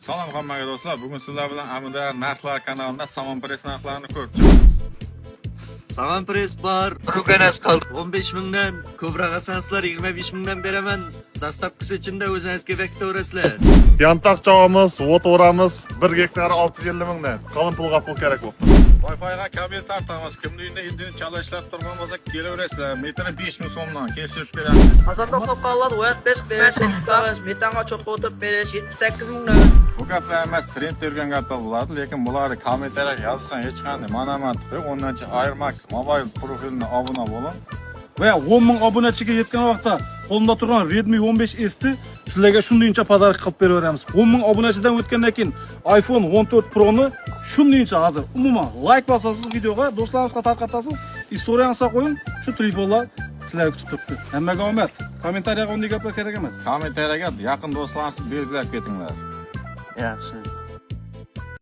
Salom hammaga do'stlar. Bugun sizlar bilan Amudar narxlar kanalida Samon Press narxlarini ko'rib chiqamiz. Saman Press bar, Ruganas qoldi. 15 mingdan, ko'proq asanslar 25 mingdan beraman. Dastlabkisi ichida o'zingizga bekitaverasizlar. Yantoq chog'imiz, o't o'ramiz 1 gektar 650 mingdan. Qalin pulga pul kerak bo'ldi. Wi-Fi'ga kabel tortamiz. Kimning uyida internet chalishlar turgan bo'lsa kelaverasizlar. Metri 5000 so'mdan kelishib beramiz. Hasandoq to'pqanlar o'yat 5 berish, ikkitamiz metanga cho'tqa o'tib berish 78 mingdan. Bu gaplar emas, trend yurgan gaplar bo'ladi, lekin bularni kommentariyga yozsan hech qanday ma'lumot yo'q. Ondan Airmax mobile profiliga obuna bo'ling. Va 10 ming obunachiga yetgan vaqtda qo'limda turgan Redmi 15S'ni sizlarga shundaycha pодарок qilib beraveramiz. 10 ming obunachidan o'tgandan keyin iPhone 14 Pro ni shundaycha hozir umuman like bosasiz videoga, do'stlaringizga tarqatasiz, istoriyangizga qo'ying, shu telefonlar sizlarga kutib turibdi. Hammaga omad. Kommentariyaga unday gaplar kerak emas. Kommentariyaga yaqin do'stlaringizni belgilab ketinglar. Yaxshi.